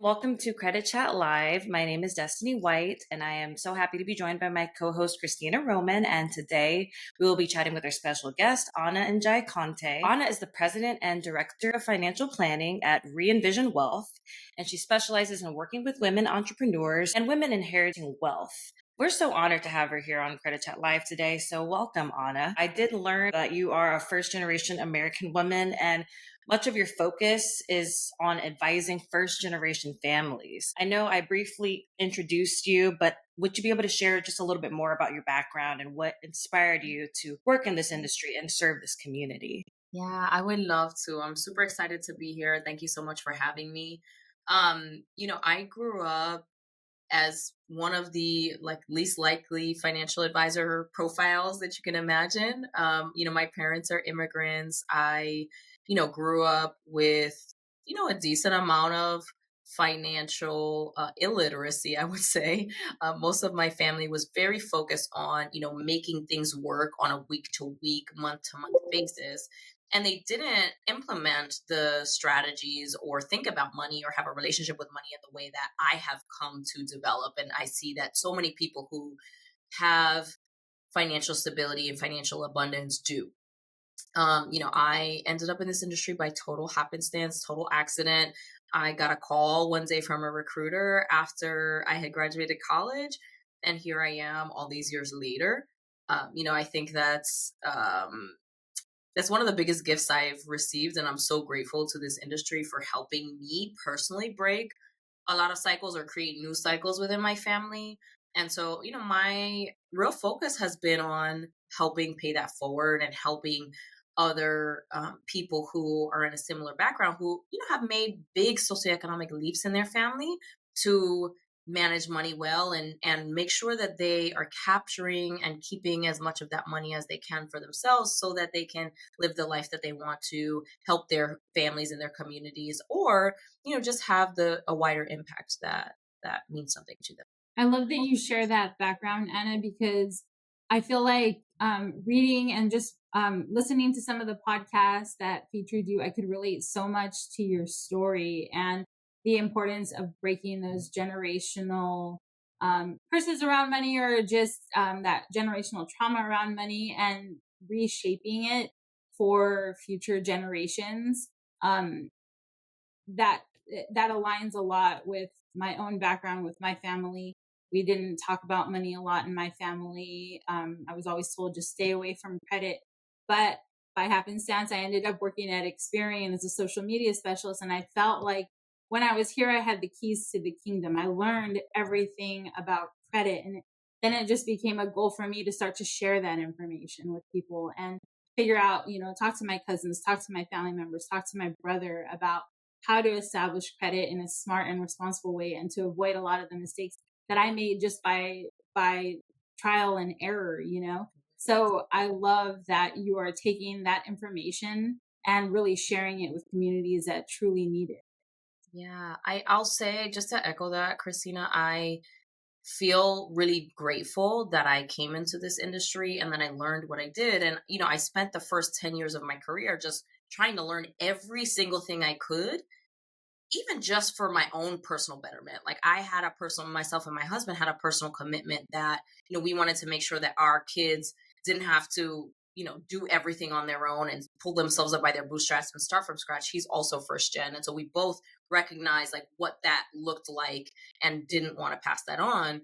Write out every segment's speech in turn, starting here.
Welcome to Credit Chat Live. My name is Destiny White, and I am so happy to be joined by my co-host Christina Roman. And today we will be chatting with our special guest, Anna and Jai Conte. Anna is the president and director of financial planning at Re-Envision Wealth, and she specializes in working with women entrepreneurs and women inheriting wealth. We're so honored to have her here on Credit Chat Live today. So welcome, Anna. I did learn that you are a first generation American woman, and much of your focus is on advising first generation families. I know I briefly introduced you, but would you be able to share just a little bit more about your background and what inspired you to work in this industry and serve this community? Yeah, I would love to. I'm super excited to be here. Thank you so much for having me. I grew up as one of the least likely financial advisor profiles that you can imagine. My parents are immigrants. I grew up with, a decent amount of financial illiteracy, I would say. Most of my family was very focused on, making things work on a week to week, month to month basis. And they didn't implement the strategies or think about money or have a relationship with money in the way that I have come to develop. And I see that so many people who have financial stability and financial abundance do. I ended up in this industry by total happenstance, total accident. I got a call one day from a recruiter after I had graduated college, and here I am all these years later. I think that's one of the biggest gifts I've received, and I'm so grateful to this industry for helping me personally break a lot of cycles or create new cycles within my family. And so, my real focus has been on helping pay that forward and helping other people who are in a similar background who, have made big socioeconomic leaps in their family to manage money well and make sure that they are capturing and keeping as much of that money as they can for themselves so that they can live the life that they want to, help their families and their communities, or just have the a wider impact that means something to them. I love that you share that background, Anna, because I feel like reading and just listening to some of the podcasts that featured you, I could relate so much to your story and the importance of breaking those generational curses around money or just that generational trauma around money and reshaping it for future generations. Um, that that aligns a lot with my own background with my family. We didn't talk about money a lot in my family. I was always told just stay away from credit. But by happenstance, I ended up working at Experian as a social media specialist. And I felt like when I was here, I had the keys to the kingdom. I learned everything about credit. And then it just became a goal for me to start to share that information with people and figure out, talk to my cousins, talk to my family members, talk to my brother about how to establish credit in a smart and responsible way and to avoid a lot of the mistakes that I made just by trial and error. So I love that you are taking that information and really sharing it with communities that truly need it. Yeah, I'll say, just to echo that, Christina, I feel really grateful that I came into this industry and then I learned what I did. And, I spent the first 10 years of my career just trying to learn every single thing I could, even just for my own personal betterment. Like, myself and my husband had a personal commitment that, we wanted to make sure that our kids didn't have to, do everything on their own and pull themselves up by their bootstraps and start from scratch. He's also first gen. And so we both recognized like what that looked like and didn't want to pass that on.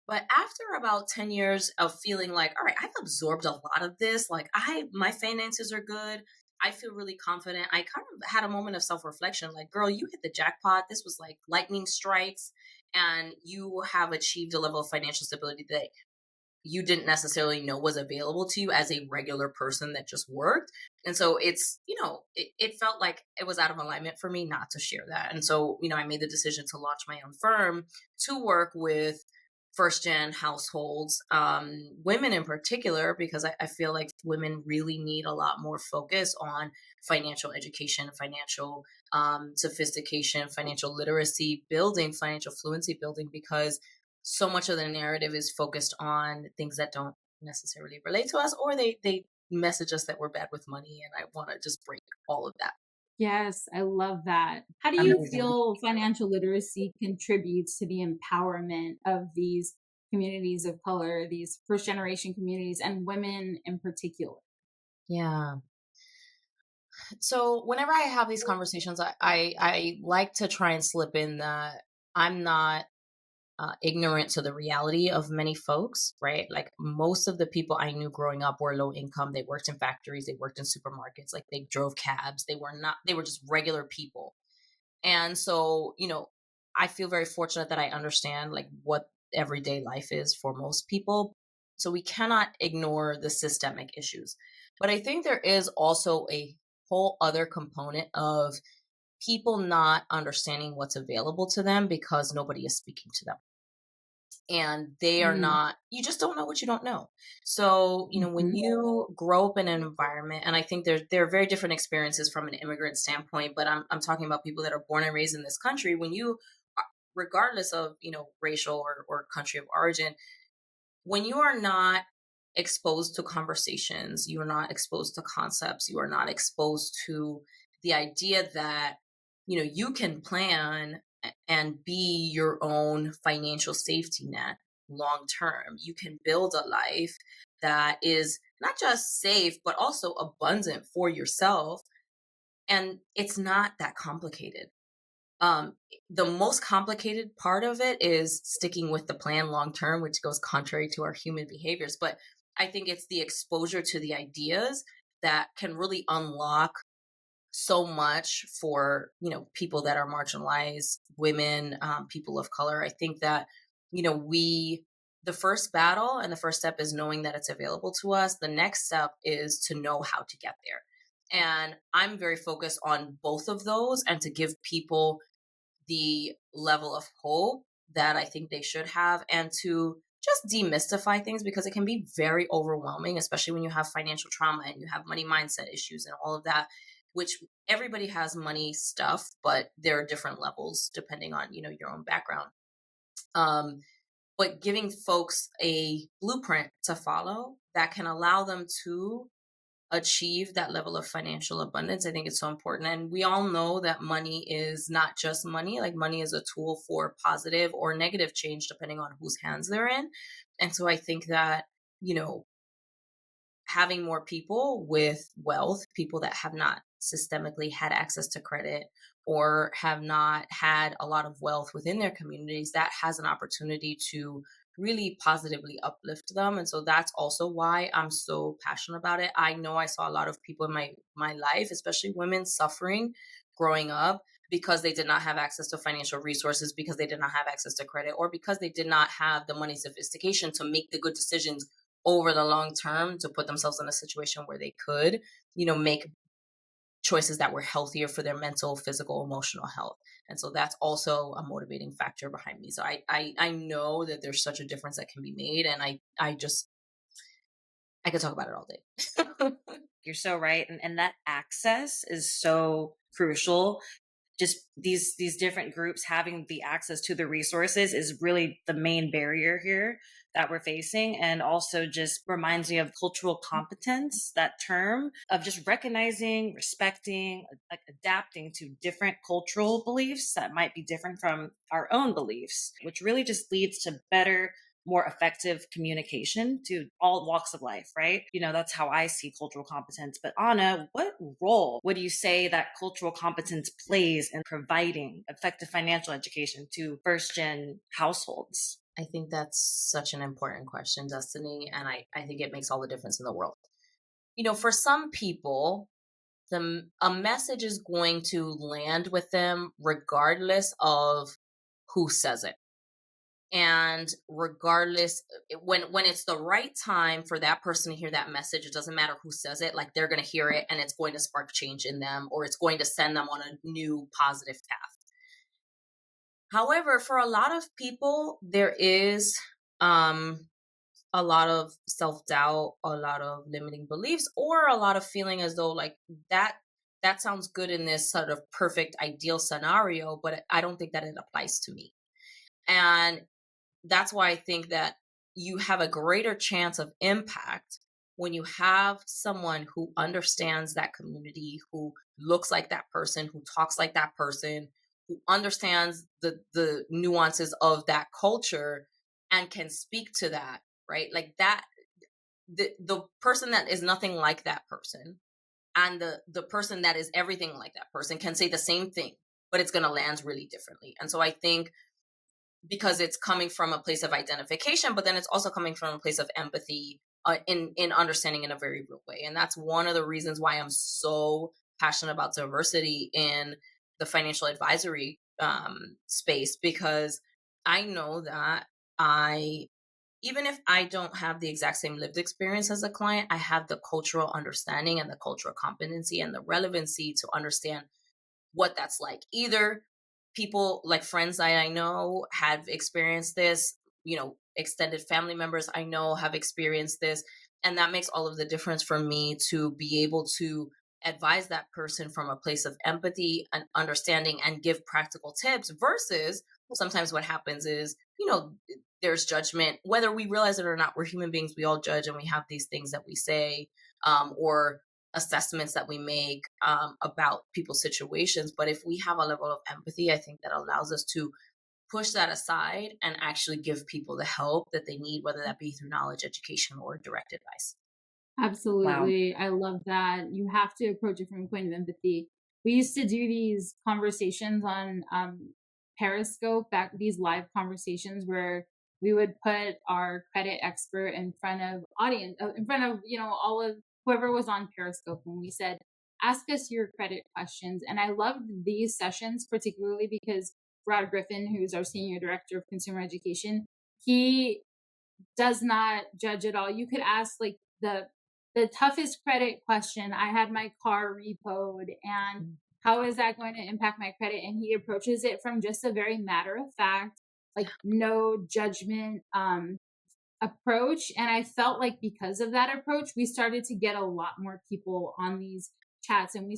But after about 10 years of feeling like, all right, I've absorbed a lot of this, like my finances are good. I feel really confident. I kind of had a moment of self-reflection, like, girl, you hit the jackpot. This was like lightning strikes, and you have achieved a level of financial stability that you didn't necessarily know was available to you as a regular person that just worked. And so it felt like it was out of alignment for me not to share that. And so, I made the decision to launch my own firm to work with first gen households, women in particular, because I feel like women really need a lot more focus on financial education, financial sophistication, financial literacy building, financial fluency building, because so much of the narrative is focused on things that don't necessarily relate to us, or they message us that we're bad with money. And I want to just break all of that. Yes, I love that. How do you Amazing. feel financial literacy contributes to the empowerment of these communities of color, these first generation communities, and women in particular? Yeah. So whenever I have these conversations, I like to try and slip in that I'm not ignorant to the reality of many folks, right? Like most of the people I knew growing up were low income. They worked in factories, they worked in supermarkets, like they drove cabs. They were just regular people. And so, I feel very fortunate that I understand like what everyday life is for most people. So we cannot ignore the systemic issues. But I think there is also a whole other component of people not understanding what's available to them because nobody is speaking to them, and they are Mm, not, you just don't know what you don't know. So when mhm, you grow up in an environment, and I think there are very different experiences from an immigrant standpoint, but I'm talking about people that are born and raised in this country. When you regardless of racial or country of origin, when you are not exposed to conversations, you are not exposed to concepts, you are not exposed to the idea that you can plan and be your own financial safety net long term. You can build a life that is not just safe but also abundant for yourself, and it's not that complicated. The most complicated part of it is sticking with the plan long term, which goes contrary to our human behaviors. But I think it's the exposure to the ideas that can really unlock so much for people that are marginalized, women, people of color. I think that we the first battle and the first step is knowing that it's available to us. The next step is to know how to get there, and I'm very focused on both of those, and to give people the level of hope that I think they should have, and to just demystify things because it can be very overwhelming, especially when you have financial trauma and you have money mindset issues and all of that, which everybody has money stuff, but there are different levels depending on, your own background. Um, but giving folks a blueprint to follow that can allow them to achieve that level of financial abundance, I think it's so important. And we all know that money is not just money. Like money is a tool for positive or negative change depending on whose hands they're in. And so I think that, you know, having more people with wealth, people that have not systemically had access to credit or have not had a lot of wealth within their communities, that has an opportunity to really positively uplift them. And so that's also why I'm so passionate about it. I know I saw a lot of people in my life, especially women, suffering growing up because they did not have access to financial resources, because they did not have access to credit, or because they did not have the money sophistication to make the good decisions over the long term to put themselves in a situation where they could, make choices that were healthier for their mental, physical, emotional health. And so that's also a motivating factor behind me. So I know that there's such a difference that can be made, and I could talk about it all day. You're so right. And that access is so crucial. Just these different groups having the access to the resources is really the main barrier here that we're facing, and also just reminds me of cultural competence, that term of just recognizing, respecting, like adapting to different cultural beliefs that might be different from our own beliefs, which really just leads to better, more effective communication to all walks of life, right? That's how I see cultural competence. But Anna, what role would you say that cultural competence plays in providing effective financial education to first gen households? I think that's such an important question, Destiny. And I think it makes all the difference in the world. For some people, a message is going to land with them regardless of who says it, and regardless, when it's the right time for that person to hear that message, it doesn't matter who says it. Like they're going to hear it and it's going to spark change in them, or it's going to send them on a new positive path. However, for a lot of people, there is a lot of self-doubt, a lot of limiting beliefs, or a lot of feeling as though like that sounds good in this sort of perfect ideal scenario, but I don't think that it applies to me. And that's why I think that you have a greater chance of impact when you have someone who understands that community, who looks like that person, who talks like that person, who understands the nuances of that culture and can speak to that, right? Like that, the person that is nothing like that person and the person that is everything like that person can say the same thing, but it's going to land really differently. And so I think because it's coming from a place of identification, but then it's also coming from a place of empathy, in understanding in a very real way. And that's one of the reasons why I'm so passionate about diversity in the financial advisory space, because I know that I even if I don't have the exact same lived experience as a client, I have the cultural understanding and the cultural competency and the relevancy to understand what that's like. Either people like friends that I know have experienced this, extended family members I know have experienced this. And that makes all of the difference for me to be able to advise that person from a place of empathy and understanding and give practical tips versus sometimes what happens is, there's judgment, whether we realize it or not. We're human beings. We all judge and we have these things that we say, or assessments that we make about people's situations. But if we have a level of empathy, I think that allows us to push that aside and actually give people the help that they need, whether that be through knowledge, education, or direct advice. Wow. Absolutely. I love that. You have to approach it from a point of empathy. We used to do these conversations on Periscope, back these live conversations where we would put our credit expert in front of audience, in front of, all of whoever was on Periscope. And we said, ask us your credit questions. And I loved these sessions particularly because Rod Griffin, who's our senior director of consumer education, he does not judge at all. You could ask like the toughest credit question. I had my car repoed and how is that going to impact my credit? And he approaches it from just a very matter of fact, like no judgment approach. And I felt like because of that approach, we started to get a lot more people on these chats and they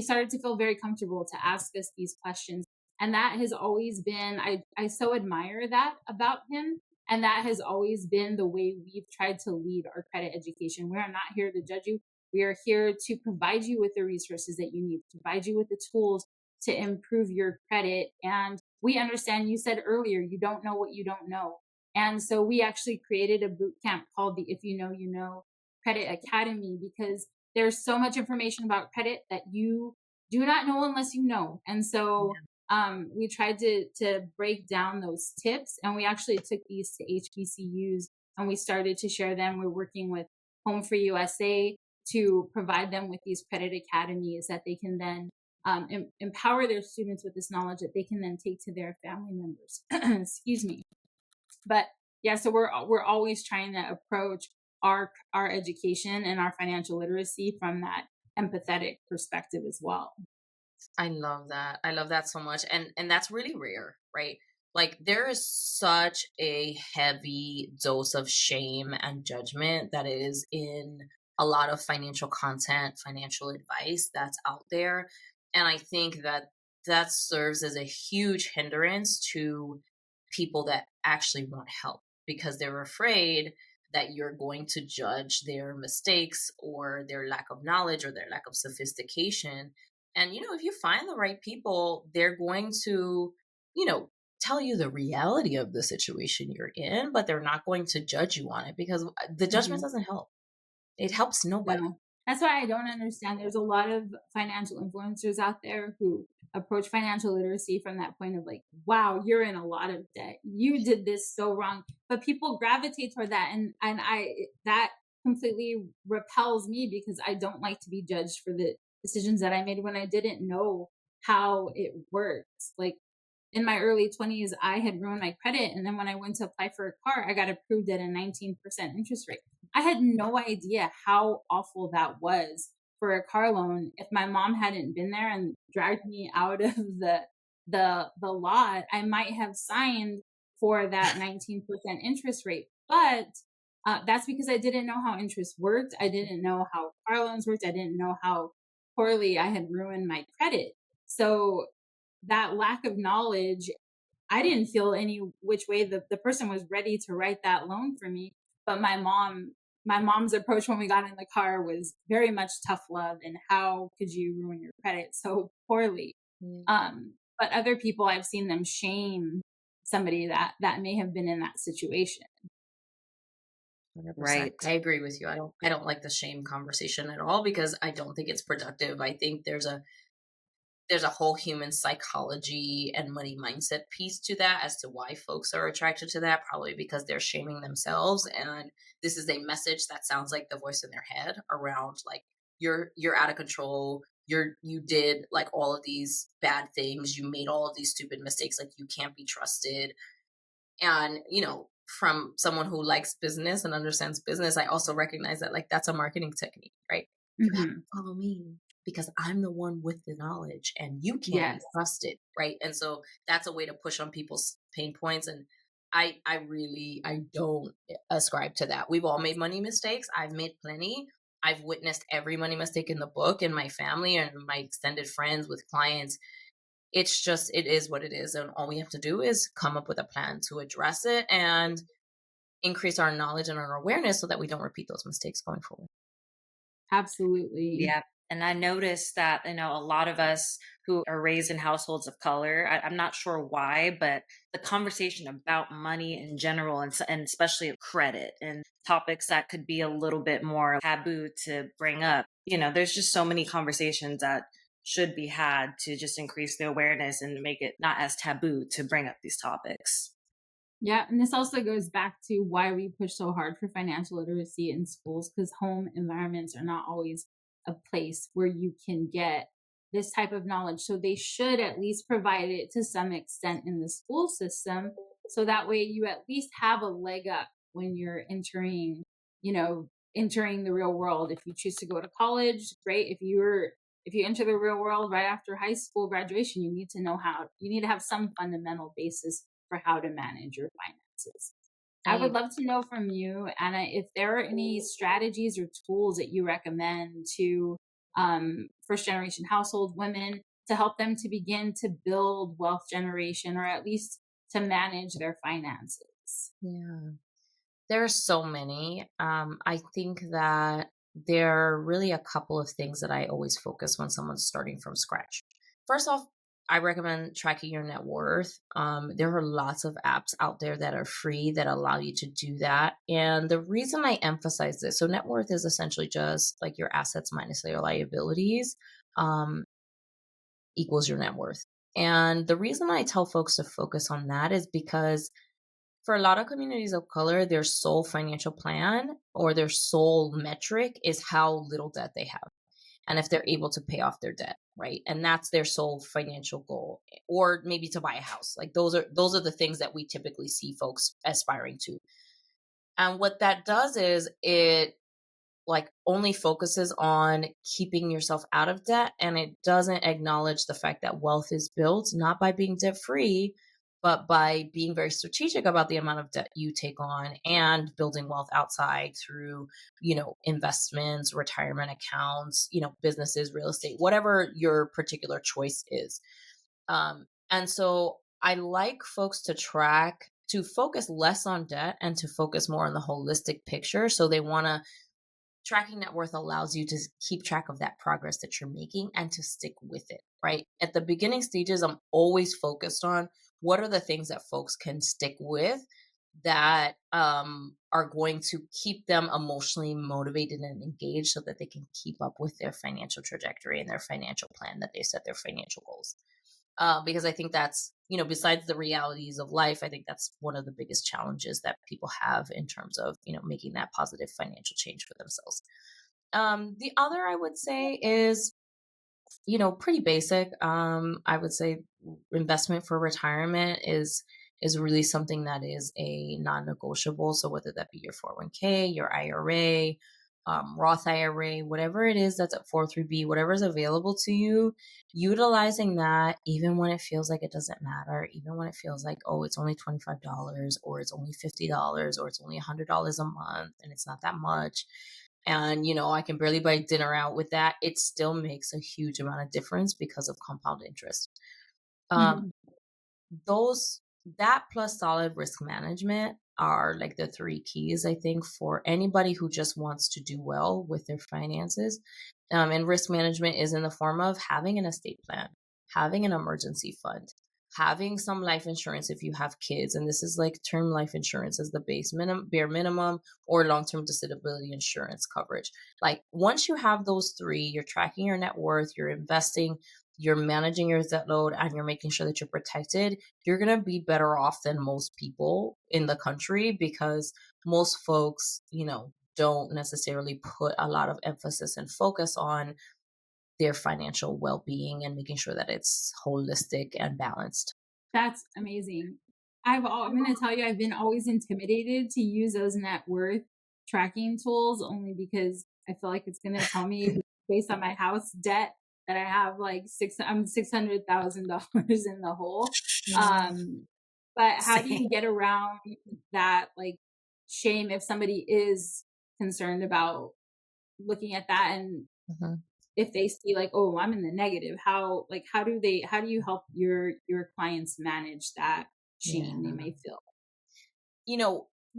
started to feel very comfortable to ask us these questions. And that has always been, I so admire that about him. And that has always been the way we've tried to lead our credit education. We are not here to judge you. We are here to provide you with the resources that you need, to provide you with the tools to improve your credit. And we understand, you said earlier, you don't know what you don't know. And so we actually created a boot camp called the If You Know, You Know Credit Academy, because there's so much information about credit that you do not know unless you know. And so we tried to break down those tips, and we actually took these to HBCUs and we started to share them. We're working with Home for USA to provide them with these credit academies that they can then empower their students with this knowledge that they can then take to their family members. Excuse me. But yeah, so we're always trying to approach our education and our financial literacy from that empathetic perspective as well. I love that. I love that so much. And that's really rare, right? Like there is such a heavy dose of shame and judgment that is in a lot of financial content, financial advice that's out there. And I think that that serves as a huge hindrance to people that actually want help because they're afraid that you're going to judge their mistakes or their lack of knowledge or their lack of sophistication. And, if you find the right people, they're going to, tell you the reality of the situation you're in, but they're not going to judge you on it because the judgment Mhm. doesn't help. It helps nobody. No. That's why I don't understand. There's a lot of financial influencers out there who approach financial literacy from that point of like, wow, you're in a lot of debt. You did this so wrong. But people gravitate toward that. And that completely repels me because I don't like to be judged for the decisions that I made when I didn't know how it works. Like in my early 20s, I had ruined my credit. And then when I went to apply for a car, I got approved at a 19% interest rate. I had no idea how awful that was for a car loan. If my mom hadn't been there and dragged me out of the lot, I might have signed for that 19% interest rate. But that's because I didn't know how interest worked. I didn't know how car loans worked. I didn't know how poorly I had ruined my credit. So that lack of knowledge, I didn't feel any which way the person was ready to write that loan for me. But my mom my mom's approach when we got in the car was very much tough love and how could you ruin your credit so poorly. Yeah. But other people, I've seen them shame somebody that may have been in that situation. 100%. Right. I agree with you. I don't like the shame conversation at all because I don't think it's productive. I think there's a whole human psychology and money mindset piece to that as to why folks are attracted to that, probably because they're shaming themselves. And this is a message that sounds like the voice in their head around like you're out of control. You did like all of these bad things. You made all of these stupid mistakes. Like you can't be trusted. And, from someone who likes business and understands business, I also recognize that like that's a marketing technique, right? You have to Hmm. follow me because I'm the one with the knowledge and you can't be Yes, trusted, right? And so that's a way to push on people's pain points. And I don't ascribe to that. We've all made money mistakes. I've made plenty. I've witnessed every money mistake in the book in my family and my extended friends with clients. It's just, it is what it is. And all we have to do is come up with a plan to address it and increase our knowledge and our awareness so that we don't repeat those mistakes going forward. absolutely. Yeah. And I noticed that, a lot of us who are raised in households of color, I'm not sure why, but the conversation about money in general and especially credit and topics that could be a little bit more taboo to bring up, there's just so many conversations that should be had to just increase the awareness and make it not as taboo to bring up these topics. Yeah, and this also goes back to why we push so hard for financial literacy in schools because home environments are not always a place where you can get this type of knowledge. So they should at least provide it to some extent in the school system. So that way you at least have a leg up when you're entering the real world. If you choose to go to college, great. If you enter the real world right after high school graduation, you need to have some fundamental basis for how to manage your finances. I would I love to know from you, Anna, if there are any strategies or tools that you recommend to first generation household women to help them to begin to build wealth generation or at least to manage their finances. Yeah. There are so many. I think that there are really a couple of things that I always focus when someone's starting from scratch. First off, I recommend tracking your net worth. There are lots of apps out there that are free that allow you to do that. And the reason I emphasize this, so net worth is essentially just like your assets minus your liabilities um, equals your net worth. And the reason I tell folks to focus on that is because for a lot of communities of color, their sole financial plan or their sole metric is how little debt they have and if they're able to pay off their debt, right? And that's their sole financial goal, or maybe to buy a house. Like those are the things that we typically see folks aspiring to. And what that does is it like only focuses on keeping yourself out of debt, and it doesn't acknowledge the fact that wealth is built not by being debt free but by being very strategic about the amount of debt you take on and building wealth outside through investments, retirement accounts, businesses, real estate, whatever your particular choice is. And so I like folks to focus less on debt and to focus more on the holistic picture. So they want to tracking net worth allows you to keep track of that progress that you're making and to stick with it, right? At the beginning stages, I'm always focused on what are the things that folks can stick with that are going to keep them emotionally motivated and engaged so that they can keep up with their financial trajectory and their financial plan that they set their financial goals. Because I think that's, besides the realities of life, I think that's one of the biggest challenges that people have in terms of, making that positive financial change for themselves. The other I would say is, pretty basic. I would say investment for retirement is really something that is a non-negotiable. So whether that be your 401k, your IRA, Roth IRA, whatever it is that's at 403b, whatever is available to you, utilizing that even when it feels like it doesn't matter, even when it feels like, oh, it's only $25 or it's only $50 or it's only $100 a month and it's not that much. And, I can barely buy dinner out with that. It still makes a huge amount of difference because of compound interest. Um, Mhm. those that plus solid risk management are like the three keys, I think, for anybody who just wants to do well with their finances. And risk management is in the form of having an estate plan, having an emergency fund, having some life insurance if you have kids. And this is like term life insurance as the bare minimum, or long-term disability insurance coverage. Like once you have those three, you're tracking your net worth, you're investing, you're managing your debt load, and you're making sure that you're protected, you're going to be better off than most people in the country, because most folks, don't necessarily put a lot of emphasis and focus on their financial well-being and making sure that it's holistic and balanced. That's amazing. I'm going to tell you, I've been always intimidated to use those net worth tracking tools, only because I feel like it's going to tell me based on my house debt that I have like $600,000 in the hole. But how do you get around that like shame if somebody is concerned about looking at that, and if they see like, oh, I'm in the negative, how do you help your clients manage that shame they may feel?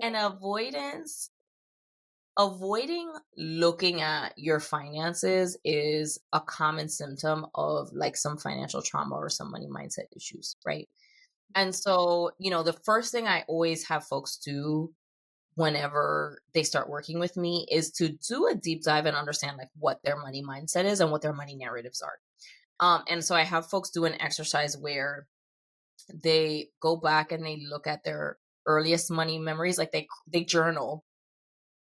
And avoiding looking at your finances is a common symptom of like some financial trauma or some money mindset issues, right? And so, the first thing I always have folks do whenever they start working with me is to do a deep dive and understand like what their money mindset is and what their money narratives are. And so I have folks do an exercise where they go back and they look at their earliest money memories, like they journal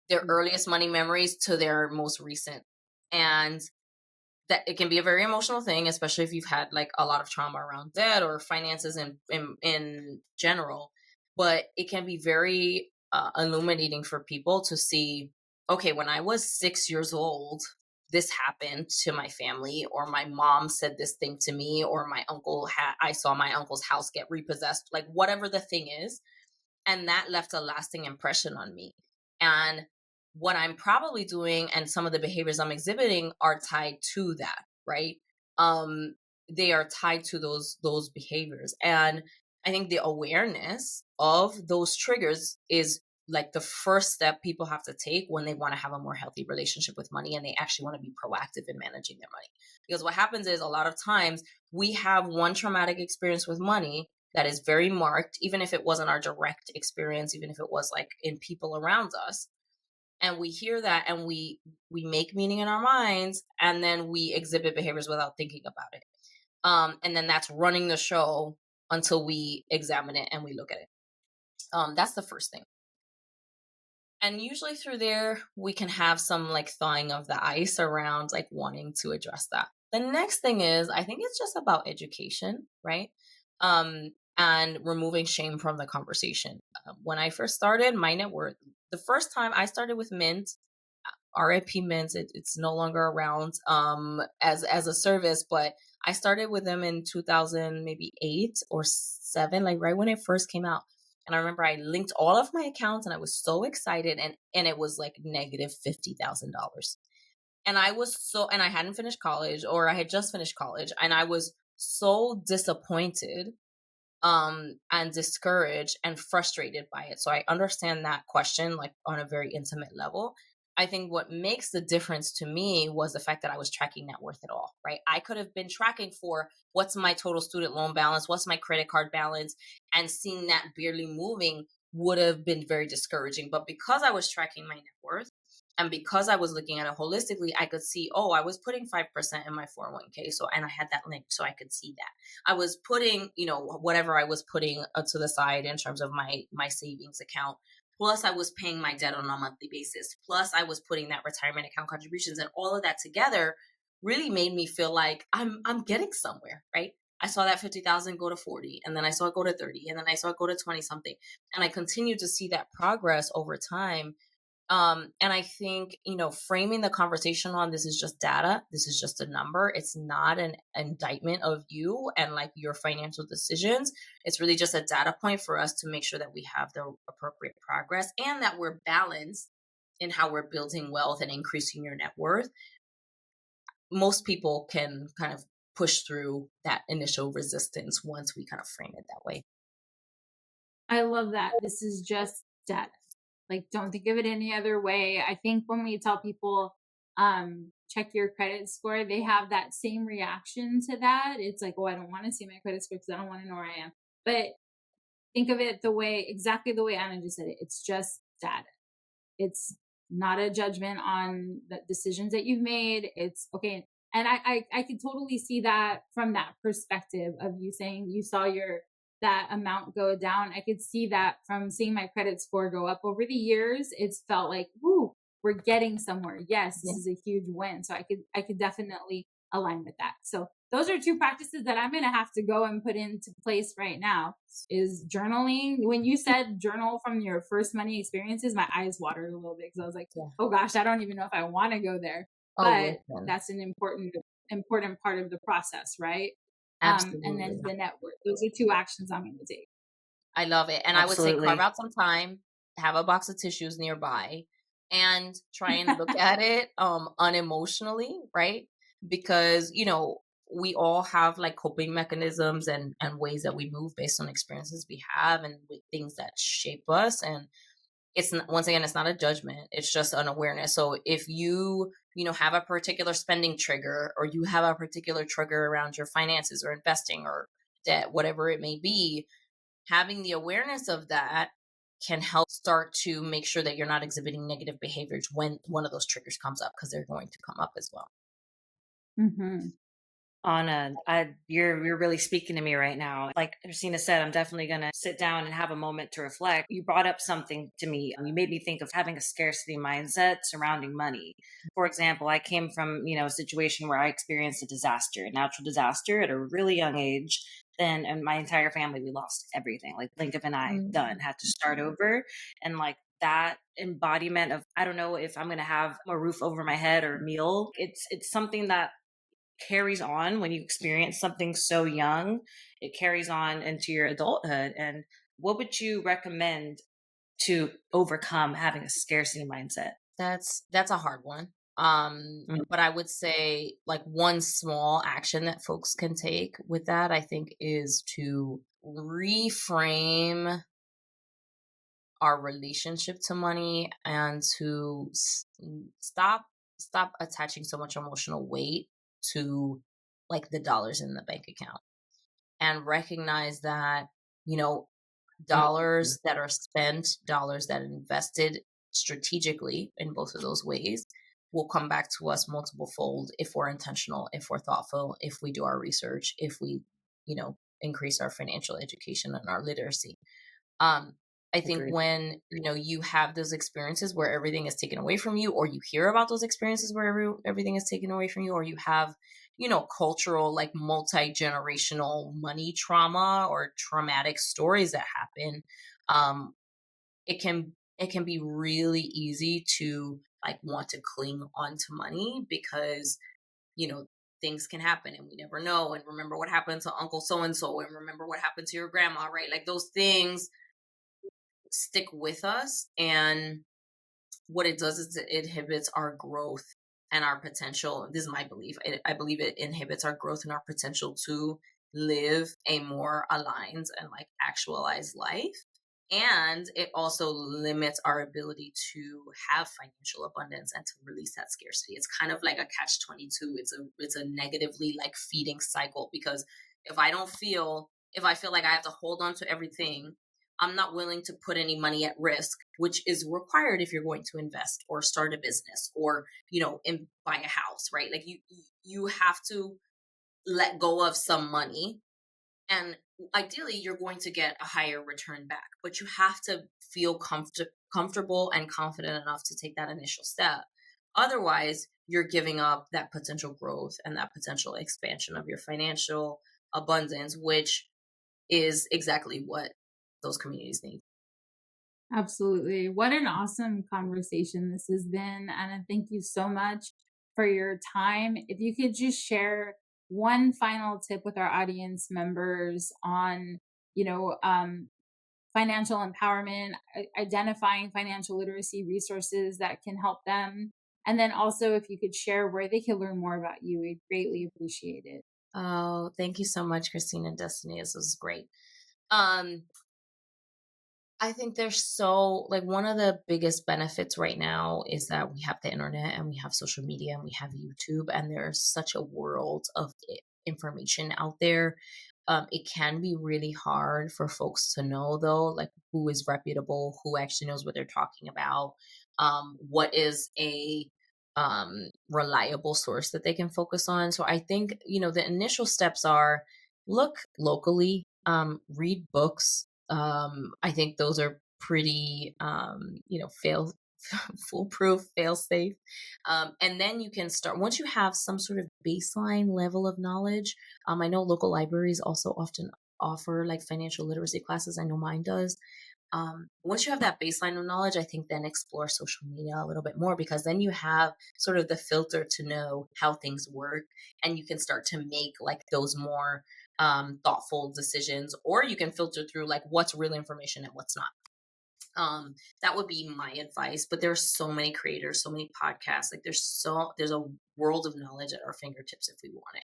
their earliest money memories to their most recent. And that it can be a very emotional thing, especially if you've had like a lot of trauma around debt or finances in general. But it can be very illuminating for people to see, okay, when I was 6 years old, this happened to my family, or my mom said this thing to me, or I saw my uncle's house get repossessed, like whatever the thing is. And that left a lasting impression on me. And what I'm probably doing and some of the behaviors I'm exhibiting are tied to that, right? They are tied to those behaviors. And I think the awareness of those triggers is like the first step people have to take when they want to have a more healthy relationship with money, and they actually want to be proactive in managing their money. Because what happens is a lot of times we have one traumatic experience with money that is very marked, even if it wasn't our direct experience, even if it was like in people around us. And we hear that and we make meaning in our minds, and then we exhibit behaviors without thinking about it. And then that's running the show until we examine it and we look at it. That's the first thing. And usually through there, we can have some like thawing of the ice around like wanting to address that. The next thing is, I think it's just about education, right? And removing shame from the conversation. When I first started my net worth, the first time I started with Mint, RIP Mint, it's no longer around as a service, but I started with them in 2000, maybe 8 or 7, like right when it first came out. And I remember I linked all of my accounts and I was so excited, and it was like negative $50,000. And and I hadn't finished college, or I had just finished college, and I was so disappointed and discouraged and frustrated by it. So I understand that question like on a very intimate level. I think what makes the difference to me was the fact that I was tracking net worth at all, right? I could have been tracking for what's my total student loan balance, what's my credit card balance, and seeing that barely moving would have been very discouraging. But because I was tracking my net worth, and because I was looking at it holistically, I could see, oh, I was putting 5% in my 401k. So, and I had that link, so I could see that. I was putting, whatever I was putting to the side in terms of my savings account. Plus, I was paying my debt on a monthly basis. Plus, I was putting that retirement account contributions, and all of that together really made me feel like I'm getting somewhere, right? I saw that 50,000 go to 40, and then I saw it go to 30, and then I saw it go to 20 something. And I continued to see that progress over time. And I think, framing the conversation on this is just data. This is just a number. It's not an indictment of you and like your financial decisions. It's really just a data point for us to make sure that we have the appropriate progress and that we're balanced in how we're building wealth and increasing your net worth. Most people can kind of push through that initial resistance once we kind of frame it that way. I love that. This is just debt. Like, don't think of it any other way. I think when we tell people, check your credit score, they have that same reaction to that. It's like, oh, I don't want to see my credit score because I don't want to know where I am. But think of it exactly the way Anna just said it. It's just data. It's not a judgment on the decisions that you've made. It's okay. And I could totally see that from that perspective of you saying you saw that amount go down. I could see that from seeing my credit score go up over the years. It's felt like, woo, we're getting somewhere. Yes, this Yeah. is a huge win. So I could definitely align with that. So those are two practices that I'm going to have to go and put into place right now is journaling. When you said journal from your first money experiences, my eyes watered a little bit because I was like, Yeah. oh gosh, I don't even know if I want to go there. Oh, But listen. that's an important part of the process, right? And then Absolutely. the network. Those are two actions I'm going to take. I love it. And I would say carve Absolutely. out some time, have a box of tissues nearby, and try and look at it unemotionally, right? Because, we all have like coping mechanisms and ways that we move based on experiences we have and with things that shape us. And it's not, once again, it's not a judgment, it's just an awareness. So if you have a particular spending trigger, or you have a particular trigger around your finances or investing or debt, whatever it may be, having the awareness of that can help start to make sure that you're not exhibiting negative behaviors when one of those triggers comes up, because they're going to come up as well. Mm-hmm. Anna, you're really speaking to me right now. Like Christina said, I'm definitely gonna sit down and have a moment to reflect. You brought up something to me. You made me think of having a scarcity mindset surrounding money. For example, I came from a situation where I experienced a natural disaster at a really young age. Then, and my entire family, we lost everything. Like blink of an eye, done. Mm. Had to start over, and like that embodiment of I don't know if I'm gonna have a roof over my head or a meal. It's something that carries on when you experience something so young. It carries on into your adulthood. And what would you recommend to overcome having a scarcity mindset? That's a hard one. Mm. But I would say like one small action that folks can take with that, I think, is to reframe our relationship to money, and to stop attaching so much emotional weight to like the dollars in the bank account, and recognize that, you know Mm. dollars that are spent, dollars that are invested strategically in both of those ways, will come back to us multiple fold if we're intentional, if we're thoughtful, if we do our research, if we, increase our financial education and our literacy. um I think Agreed. when you have those experiences where everything is taken away from you, or you hear about those experiences where everything is taken away from you, or you have cultural, like multi-generational money trauma or traumatic stories that happen, um it can be really easy to like want to cling on to money, because you know things can happen and we never know, and remember what happened to uncle so and so, and remember what happened to your grandma, right? Like those things stick with us. And what it does is it inhibits our growth and our potential. This is my belief. I believe it inhibits our growth and our potential to live a more aligned and like actualized life. And it also limits our ability to have financial abundance and to release that scarcity. It's kind of like a catch 22. It's a negatively like feeding cycle, because if I feel like I have to hold on to everything, I'm not willing to put any money at risk, which is required if you're going to invest or start a business, or buy a house, right? Like you have to let go of some money, and ideally you're going to get a higher return back, but you have to feel comfortable and confident enough to take that initial step. Otherwise, you're giving up that potential growth and that potential expansion of your financial abundance, which is exactly what those communities need. Absolutely. What an awesome conversation this has been. Anna, thank you so much for your time. If you could just share one final tip with our audience members on, you know, um, financial empowerment, identifying financial literacy resources that can help them. And then also, if you could share where they can learn more about you, we'd greatly appreciate it. Oh, thank you so much, Christine and Destiny. This was great. Um, I think there's so like one of the biggest benefits right now is that we have the internet and we have social media and we have YouTube, and there's such a world of information out there. It can be really hard for folks to know though, like who is reputable, who actually knows what they're talking about, what is a reliable source that they can focus on. So I think, the initial steps are look locally, read books. I think those are pretty, fail foolproof, fail safe. And then you can start once you have some sort of baseline level of knowledge. I know local libraries also often offer like financial literacy classes. I know mine does. Once you have that baseline of knowledge, I think then explore social media a little bit more, because then you have sort of the filter to know how things work, and you can start to make like those more thoughtful decisions, or you can filter through like what's real information and what's not. That would be my advice. But there's so many creators, so many podcasts. Like there's a world of knowledge at our fingertips if we want it.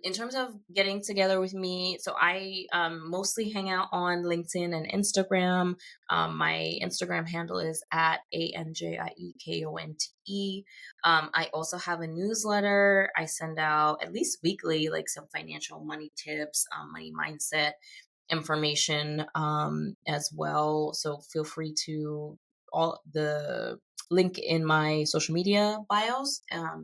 In terms of getting together with me, so I mostly hang out on LinkedIn and Instagram. My Instagram handle is at ANJIEKONTE. I also have a newsletter. I send out at least weekly, like some financial money tips, money mindset information as well. So feel free to all the link in my social media bios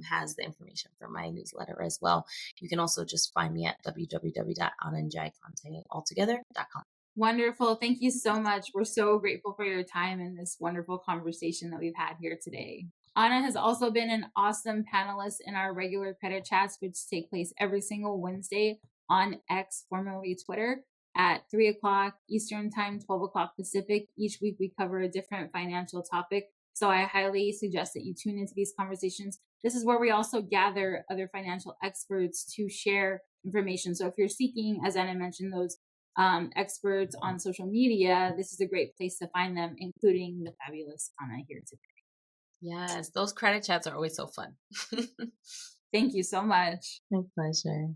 has the information for my newsletter as well. You can also just find me at www.ananjaicontealtogether.com. Wonderful. Thank you so much. We're so grateful for your time and this wonderful conversation that we've had here today. Anna has also been an awesome panelist in our regular credit chats, which take place every single Wednesday on X, formerly Twitter, at 3 o'clock Eastern Time, 12 o'clock Pacific. Each week we cover a different financial topic. So I highly suggest that you tune into these conversations. This is where we also gather other financial experts to share information. So if you're seeking, as Anna mentioned, those experts on social media, this is a great place to find them, including the fabulous Anna here today. Yes, those credit chats are always so fun. Thank you so much. My pleasure.